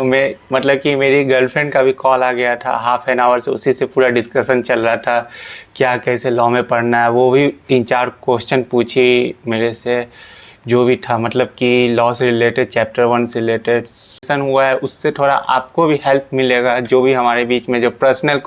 मैं मतलब कि मेरी गर्लफ्रेंड का भी कॉल आ गया था हाफ एन आवर से, उसी से पूरा डिस्कशन चल रहा था क्या कैसे लॉ में पढ़ना है। वो भी 3-4 क्वेश्चन पूछी मेरे से, जो भी था मतलब कि लॉ से रिलेटेड, चैप्टर 1 से रिलेटेड सेशन हुआ है, उससे थोड़ा आपको भी हेल्प मिलेगा। जो भी हमारे बीच में जो पर्सनल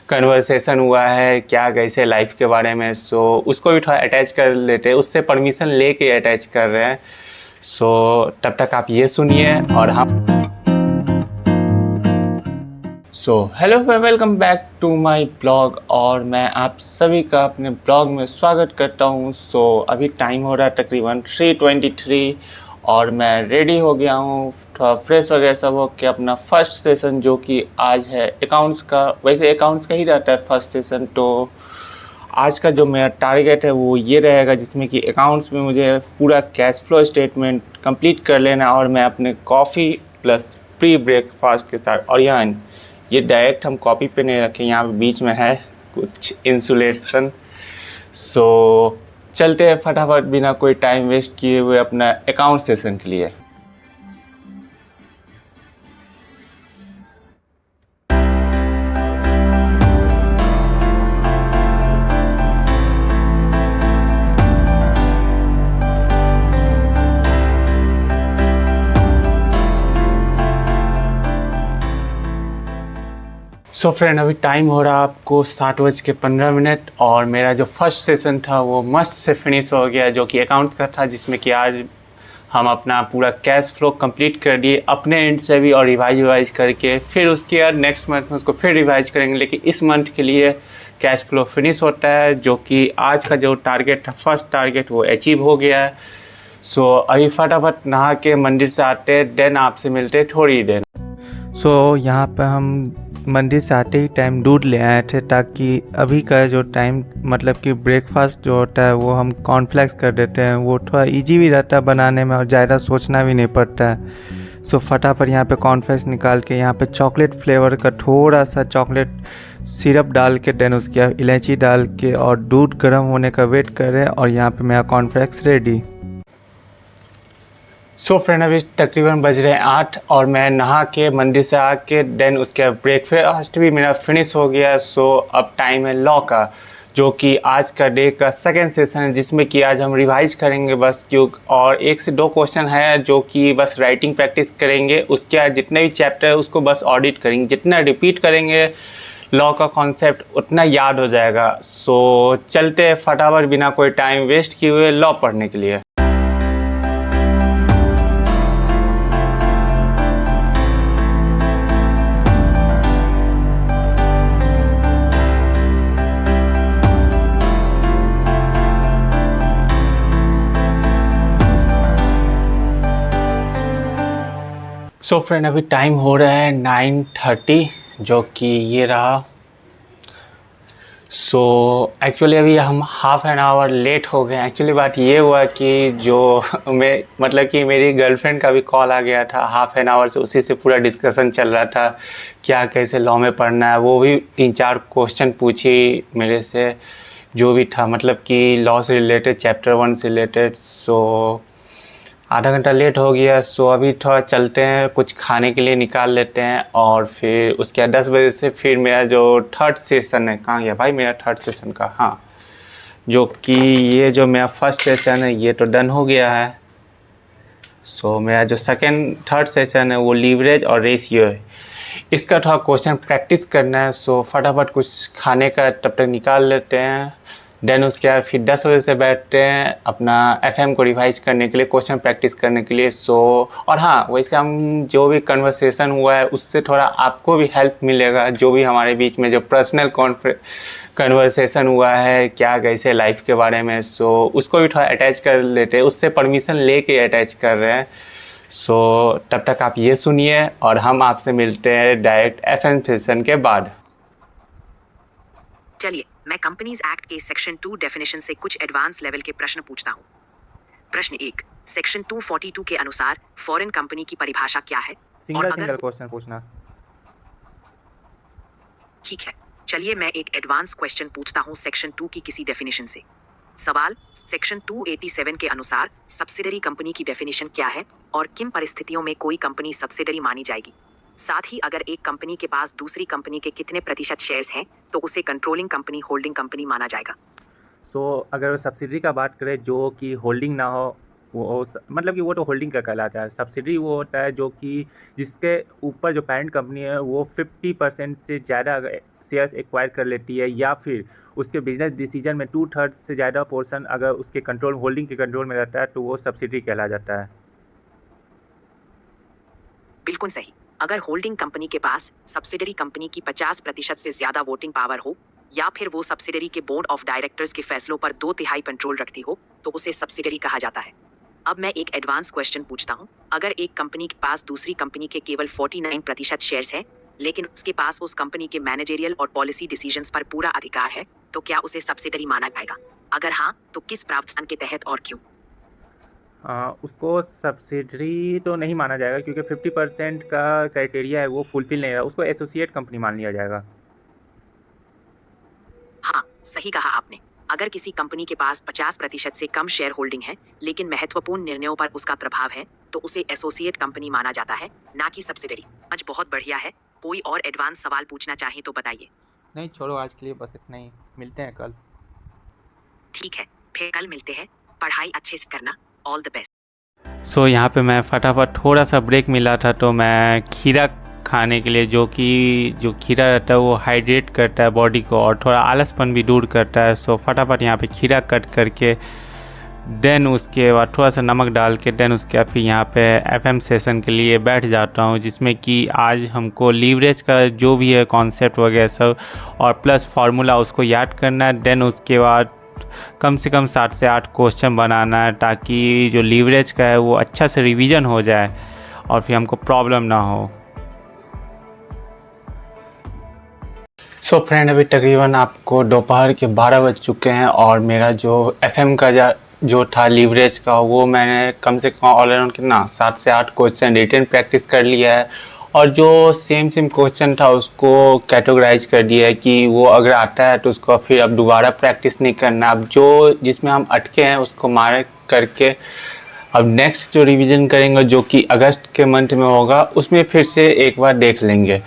कन्वर्सेशन हुआ है क्या कैसे लाइफ के बारे में, सो उसको भी थोड़ा अटैच कर लेते हैं, उससे परमिशन लेके अटैच कर रहे हैं। सो तब तक आप ये सुनिए और हम hello, welcome back to my blog, और मैं आप सभी का अपने ब्लॉग में स्वागत करता हूँ। अभी टाइम हो रहा है तकरीबन 3:23 और मैं रेडी हो गया हूँ, थोड़ा फ्रेश वगैरह सब हो के अपना फर्स्ट सेशन जो कि आज है अकाउंट्स का। वैसे अकाउंट्स का ही रहता है फर्स्ट सेशन, तो आज का जो मेरा टारगेट है वो ये रहेगा जिसमें कि अकाउंट्स में मुझे पूरा कैश फ्लो स्टेटमेंट कंप्लीट कर लेना, और मैं अपने कॉफ़ी प्लस प्री ब्रेकफास्ट के साथ, और यहाँ ये डायरेक्ट हम कॉपी पे नहीं रखें, यहाँ पे बीच में है कुछ इंसुलेशन। चलते हैं फटाफट बिना कोई टाइम वेस्ट किए हुए अपना अकाउंट सेशन के लिए। फ्रेंड, अभी टाइम हो रहा आपको 7:15 और मेरा जो फर्स्ट सेशन था वो मस्त से फिनिश हो गया, जो कि अकाउंट का था, जिसमें कि आज हम अपना पूरा कैश फ्लो कंप्लीट कर दिए अपने एंड से भी, और रिवाइज करके फिर उसके बाद नेक्स्ट मंथ में उसको फिर रिवाइज करेंगे। लेकिन इस मंथ के लिए कैश फ्लो फिनिश होता है, जो कि आज का जो टारगेट था, फर्स्ट टारगेट, वो अचीव हो गया है। अभी फटाफट नहा के मंदिर से आते देन आपसे मिलते थोड़ी देर। यहाँ पर हम मंदिर से आते ही टाइम दूध ले आए थे, ताकि अभी का जो टाइम मतलब कि ब्रेकफास्ट जो होता है वो हम कॉर्नफ्लेक्स कर देते हैं, वो थोड़ा इजी भी रहता है बनाने में और ज़्यादा सोचना भी नहीं पड़ता है। फटाफट यहाँ पे कॉर्नफ्लेक्स निकाल के यहाँ पे चॉकलेट फ्लेवर का थोड़ा सा चॉकलेट सिरप डाल के देन उसके इलायची डाल के और दूध गर्म होने का वेट कर रहे हैं, और यहाँ पे मेरा कॉर्नफ्लेक्स रेडी। फ्रेंड, अभी तकरीबन बज रहे हैं 8 और मैं नहा के मंदिर से आके देन उसके ब्रेकफास्ट भी मेरा फिनिश हो गया। अब टाइम है लॉ का, जो कि आज का डे का सेकंड सेशन है, जिसमें कि आज हम रिवाइज करेंगे बस और 1 से 2 क्वेश्चन है जो कि बस राइटिंग प्रैक्टिस करेंगे। उसके बाद जितने भी चैप्टर है उसको बस ऑडिट करेंगे, जितना रिपीट करेंगे लॉ का कॉन्सेप्ट उतना याद हो जाएगा। चलते हैं फटाफट बिना कोई टाइम वेस्ट किए हुए लॉ पढ़ने के लिए। फ्रेंड, अभी टाइम हो रहा है 9:30, जो कि ये रहा। एक्चुअली अभी हम हाफ एन आवर लेट हो गए। एक्चुअली बात ये हुआ कि जो मैं मतलब कि मेरी गर्लफ्रेंड का भी कॉल आ गया था हाफ एन आवर से, उसी से पूरा डिस्कशन चल रहा था क्या कैसे लॉ में पढ़ना है। वो भी 3-4 क्वेश्चन पूछी मेरे से, जो भी था मतलब कि लॉ से रिलेटेड, चैप्टर 1 से रिलेटेड। आधा घंटा लेट हो गया। अभी थोड़ा चलते हैं, कुछ खाने के लिए निकाल लेते हैं, और फिर उसके बाद 10 बजे से फिर मेरा जो थर्ड सेशन है, कहाँ गया भाई मेरा थर्ड सेशन का, हाँ, जो कि ये जो मेरा फर्स्ट सेशन है ये तो डन हो गया है। मेरा जो थर्ड सेशन है वो लीवरेज और रेशियो है, इसका थोड़ा क्वेश्चन प्रैक्टिस करना है। फटाफट कुछ खाने का तब तक निकाल लेते हैं, देन उसके बाद फिर 10 बजे से बैठते हैं अपना एफएम को रिवाइज करने के लिए, क्वेश्चन प्रैक्टिस करने के लिए। और हाँ, वैसे हम जो भी कन्वर्सेशन हुआ है उससे थोड़ा आपको भी हेल्प मिलेगा। जो भी हमारे बीच में जो पर्सनल कन्वर्सेशन हुआ है क्या कैसे लाइफ के बारे में, उसको भी थोड़ा अटैच कर लेते हैं, उससे परमिशन लेके अटैच कर रहे हैं। तब तक आप ये सुनिए और हम आपसे मिलते हैं डायरेक्ट एफएम सेशन के बाद। चलिए, मैं कंपनीज एक्ट के सेक्शन 2 डेफिनेशन से कुछ एडवांस लेवल के प्रश्न पूछता हूँ। प्रश्न 1, सेक्शन 242 के अनुसार फॉरेन कंपनी की परिभाषा क्या है? सिंगल क्वेश्चन पूछना। ठीक है, चलिए मैं एक एडवांस क्वेश्चन पूछता हूँ सेक्शन 2 की किसी डेफिनेशन से। सवाल, सेक्शन 287 के अनुसार सब्सिडरी कंपनी की डेफिनेशन क्या है और किन परिस्थितियों में कोई कंपनी सब्सिडरी मानी जाएगी? साथ ही अगर एक कंपनी के पास दूसरी कंपनी के कितने प्रतिशत शेयर्स हैं तो उसे कंट्रोलिंग कंपनी, होल्डिंग कंपनी माना जाएगा? अगर सब्सिडरी का बात करें जो कि होल्डिंग ना हो, मतलब कि वो तो होल्डिंग का कहलाता है। सब्सिडरी वो होता है जो कि जिसके ऊपर जो पेरेंट कंपनी है वो 50% से ज़्यादा शेयर्स एक्वायर कर लेती है, या फिर उसके बिजनेस डिसीजन में 2/3 से ज़्यादा पोर्शन अगर उसके कंट्रोल, होल्डिंग के कंट्रोल में रहता है तो वो सब्सिडरी कहला जाता है। बिल्कुल सही। अगर होल्डिंग कंपनी के पास सब्सिडरी कंपनी की 50% से ज्यादा वोटिंग पावर हो या फिर वो सब्सिडरी के बोर्ड ऑफ डायरेक्टर्स के फैसलों पर 2/3 कंट्रोल रखती हो तो उसे सब्सिडरी कहा जाता है। अब मैं एक एडवांस क्वेश्चन पूछता हूँ। अगर एक कंपनी के पास दूसरी कंपनी के केवल 49% शेयर्स है लेकिन उसके पास उस कंपनी के मैनेजरियल और पॉलिसी डिसीजंस पर पूरा अधिकार है तो क्या उसे सब्सिडरी माना जाएगा? अगर हाँ तो किस प्रावधान के तहत और क्यों? उसको सब्सिडरी तो नहीं माना जाएगा क्योंकि 50% का क्राइटेरिया है वो फुलफिल नहीं रहा, उसको एसोसिएट कंपनी मान लिया जाएगा। हाँ, सही कहा आपने। अगर किसी कंपनी के पास 50% से कम शेयर होल्डिंग है लेकिन महत्वपूर्ण निर्णयों पर उसका प्रभाव है तो उसे एसोसिएट कंपनी माना जाता है, ना कि सब्सिडरी। आज बहुत बढ़िया है। कोई और एडवांस सवाल पूछना चाहे तो बताइए। नहीं, छोड़ो, आज के लिए बस इतना ही। मिलते हैं कल। ठीक है, फिर कल मिलते हैं। पढ़ाई अच्छे से करना। All the best. सो यहाँ पे मैं फटाफट थोड़ा सा ब्रेक मिला था तो मैं खीरा खाने के लिए, जो खीरा रहता है वो हाइड्रेट करता है बॉडी को और थोड़ा आलसपन भी दूर करता है। सो फटाफट यहाँ पे खीरा कट करके देन उसके बाद थोड़ा सा नमक डाल के देन उसके बाद फिर यहाँ पे एफएम सेशन के लिए बैठ जाता हूँ, जिसमें कि आज हमको लीवरेज का जो भी है कॉन्सेप्ट वगैरह सब और प्लस फार्मूला उसको याद करना है। देन उसके बाद कम से कम 7 से 8 क्वेश्चन बनाना है ताकि जो लीवरेज का है वो अच्छा से रिवीजन हो जाए और फिर हमको प्रॉब्लम ना हो। सो फ्रेंड, अभी तकरीबन आपको दोपहर के 12 बज चुके हैं और मेरा जो एफएम का जो था लीवरेज का वो मैंने कम से कम ऑल अराउंड कितना 7 से 8 क्वेश्चन रिटन प्रैक्टिस कर लिया है और जो सेम क्वेश्चन था उसको कैटेगराइज कर दिया है कि वो अगर आता है तो उसको फिर अब दोबारा प्रैक्टिस नहीं करना। अब जो जिसमें हम अटके हैं उसको मार्क करके अब नेक्स्ट जो रिवीजन करेंगे जो कि अगस्त के मंथ में होगा उसमें फिर से एक बार देख लेंगे।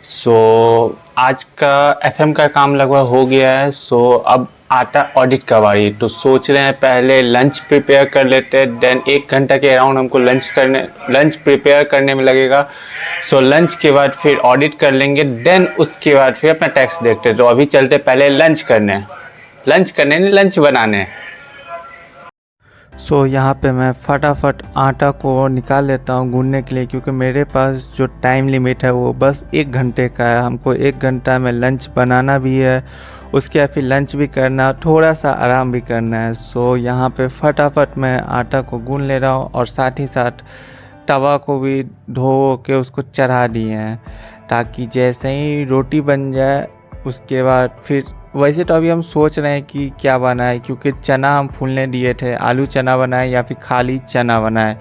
सो आज का एफएम का काम लगभग हो गया है। सो अब आता ऑडिट का बारी, तो सोच रहे हैं पहले लंच प्रिपेयर कर लेते हैं। देन 1 घंटा के अराउंड हमको लंच प्रिपेयर करने में लगेगा। सो लंच के बाद फिर ऑडिट कर लेंगे। देन उसके बाद फिर अपना टैक्स देखते हैं। तो अभी चलते पहले लंच करने लंच बनाने। सो यहाँ पे मैं फटाफट आटा को निकाल लेता हूँ गूंदने के लिए, क्योंकि मेरे पास जो टाइम लिमिट है वो बस 1 घंटे का है। हमको 1 घंटा में लंच बनाना भी है, उसके बाद फिर लंच भी करना, थोड़ा सा आराम भी करना है। सो यहाँ पे फटाफट मैं आटा को गूंद ले रहा हूँ और साथ ही साथ तवा को भी धो के उसको चढ़ा दिए हैं ताकि जैसे ही रोटी बन जाए उसके बाद फिर वैसे तो अभी हम सोच रहे हैं कि क्या बनाए, क्योंकि चना हम फूलने दिए थे, आलू चना बनाए या फिर खाली चना बनाए।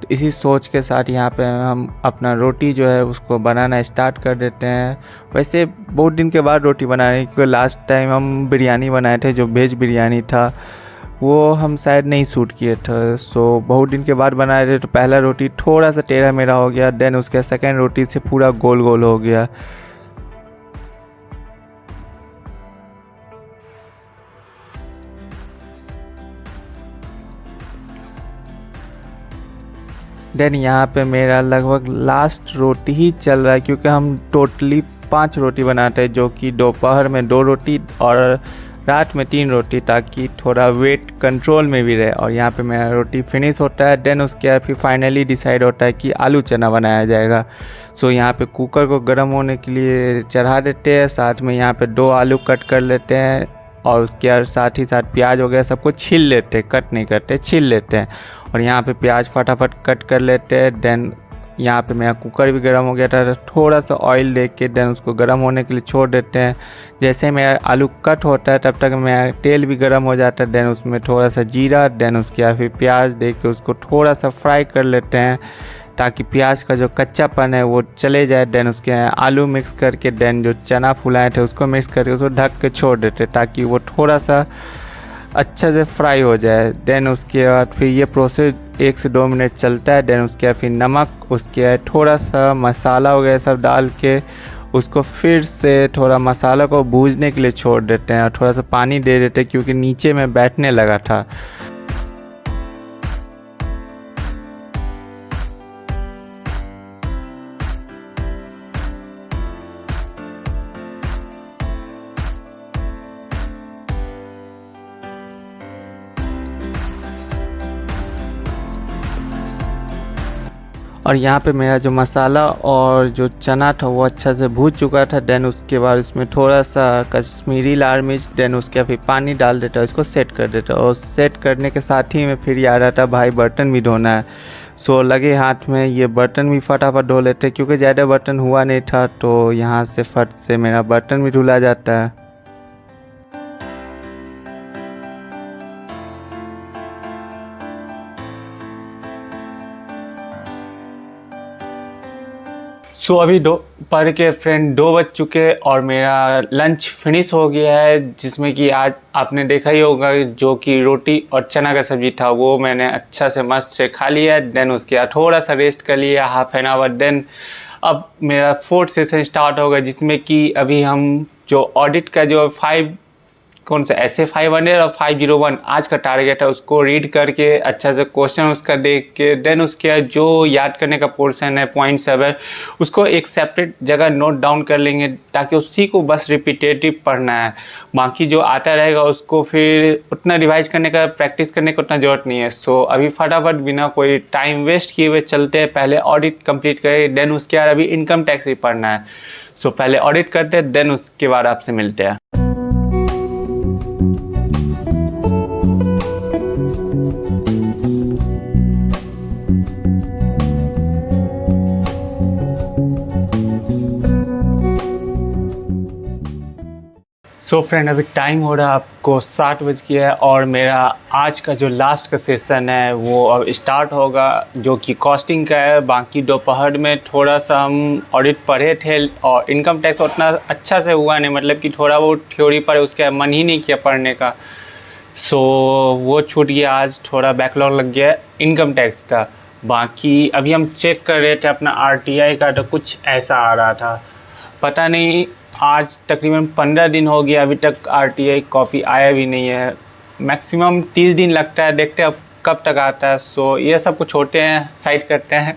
तो इसी सोच के साथ यहाँ पे हम अपना रोटी जो है उसको बनाना स्टार्ट कर देते हैं। वैसे बहुत दिन के बाद रोटी बना रहे हैं क्योंकि लास्ट टाइम हम बिरयानी बनाए थे, जो वेज बिरयानी था वो हम शायद नहीं शूट किए थे। सो बहुत दिन के बाद बनाए थे तो पहला रोटी थोड़ा सा टेढ़ा मेढ़ा हो गया, देन उसके सेकेंड रोटी से पूरा गोल गोल हो गया। देन यहाँ पे मेरा लगभग लास्ट रोटी ही चल रहा है, क्योंकि हम टोटली 5 रोटी बनाते हैं, जो कि दोपहर में 2 रोटी और रात में 3 रोटी, ताकि थोड़ा वेट कंट्रोल में भी रहे। और यहाँ पे मेरा रोटी फिनिश होता है। देन उसके बाद फिर फाइनली डिसाइड होता है कि आलू चना बनाया जाएगा। सो यहाँ पे कुकर को गर्म होने के लिए चढ़ा देते हैं, साथ में यहाँ पे 2 आलू कट कर लेते हैं और उसके बाद साथ ही साथ प्याज वगैरह सबको छील लेते हैं, कट नहीं करते, छील लेते हैं। और यहाँ पे प्याज फटाफट कट कर लेते हैं। देन यहाँ पे मेरा कुकर भी गर्म हो गया था, थोड़ा सा ऑयल दे के देन उसको गर्म होने के लिए छोड़ देते हैं। जैसे मेरा आलू कट होता है तब तक मेरा तेल भी गर्म हो जाता है। देन उसमें थोड़ा सा जीरा, देन उसके बाद फिर प्याज दे के उसको थोड़ा सा फ्राई कर लेते हैं ताकि प्याज का जो कच्चापन है वो चले जाए। देन उसके आलू मिक्स करके देन जो चना फुलाए थे उसको मिक्स करके उसको ढक के छोड़ देते ताकि वो थोड़ा सा अच्छा से फ्राई हो जाए। देन उसके बाद फिर ये प्रोसेस 1 से 2 मिनट चलता है। देन उसके बाद फिर नमक, उसके बाद थोड़ा सा मसाला वगैरह सब डाल के उसको फिर से थोड़ा मसाला को भूनने के लिए छोड़ देते हैं और थोड़ा सा पानी दे देते हैं क्योंकि नीचे में बैठने लगा था। और यहाँ पे मेरा जो मसाला और जो चना था वो अच्छा से भून चुका था। देन उसके बाद इसमें थोड़ा सा कश्मीरी लाल मिर्च, देन उसके फिर पानी डाल देता, इसको सेट कर देता। और सेट करने के साथ ही में फिर याद आता भाई बर्तन भी धोना है। सो लगे हाथ में ये बर्तन भी फटाफट धो लेते क्योंकि ज़्यादा बर्तन हुआ नहीं था, तो यहाँ से फट से मेरा बर्तन भी धुला जाता है। सो अभी दोपहर के फ्रेंड 2 बज चुके और मेरा लंच फिनिश हो गया है, जिसमें कि आज आपने देखा ही होगा जो कि रोटी और चना का सब्जी था वो मैंने अच्छा से मस्त से खा लिया। देन उसके बाद थोड़ा सा रेस्ट कर लिया हाफ एन आवर। देन अब मेरा 4th सेशन स्टार्ट होगा, जिसमें कि अभी हम जो ऑडिट का जो 5 कौन सा SA 500 और 501 आज का टारगेट है उसको रीड करके अच्छा से क्वेश्चन उसका देख के देन उसके जो याद करने का पोर्शन है पॉइंट सब है उसको एक सेपरेट जगह नोट डाउन कर लेंगे, ताकि उसी को बस रिपीटेटिव पढ़ना है। बाकी जो आता रहेगा उसको फिर उतना रिवाइज करने का, प्रैक्टिस करने का उतना ज़रूरत नहीं है। सो अभी फटाफट बिना कोई टाइम वेस्ट किए हुए चलते हैं, पहले ऑडिट कंप्लीट करें। देन उसके बाद अभी इनकम टैक्स भी पढ़ना है। सो पहले ऑडिट करते हैं, देन उसके बाद आपसे मिलते हैं। सो फ्रेंड अभी टाइम हो रहा है आपको 7 बज गया है और मेरा आज का जो लास्ट का सेशन है वो अब स्टार्ट होगा, जो कि कॉस्टिंग का है। बाकी दोपहर में थोड़ा सा हम ऑडिट पढ़े थे और इनकम टैक्स उतना अच्छा से हुआ नहीं, मतलब कि थोड़ा वो थ्योरी पर उसका मन ही नहीं किया पढ़ने का। सो वो छूट गया, आज थोड़ा बैकलॉग लग गया इनकम टैक्स का। बाकी अभी हम चेक कर रहे थे अपना RTI का, तो कुछ ऐसा आ रहा था, पता नहीं आज तकरीबन 15 दिन हो गया अभी तक RTI कॉपी आया भी नहीं है। मैक्सिमम 30 दिन लगता है, देखते हैं अब कब तक आता है। सो ये सब कुछ छोटे हैं, साइड करते हैं।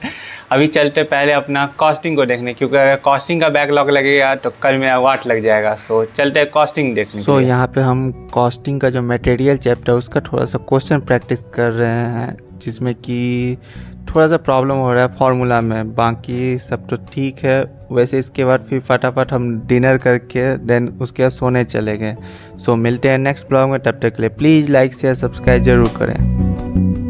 अभी चलते पहले अपना कॉस्टिंग को देखने, क्योंकि अगर कॉस्टिंग का बैकलॉग लगेगा तो कल मेरा वाट लग जाएगा। सो चलते हैं कॉस्टिंग देखने। सो यहाँ पे हम कॉस्टिंग का जो मटेरियल चैप्टर है उसका थोड़ा सा क्वेश्चन प्रैक्टिस कर रहे हैं, जिसमें कि थोड़ा सा प्रॉब्लम हो रहा है फार्मूला में। बाकी सब तो ठीक है। वैसे इसके बाद फिर फटाफट हम डिनर करके देन उसके बाद सोने चले गए। सो मिलते हैं नेक्स्ट ब्लॉग में, तब तक के लिए प्लीज़ लाइक शेयर सब्सक्राइब ज़रूर करें।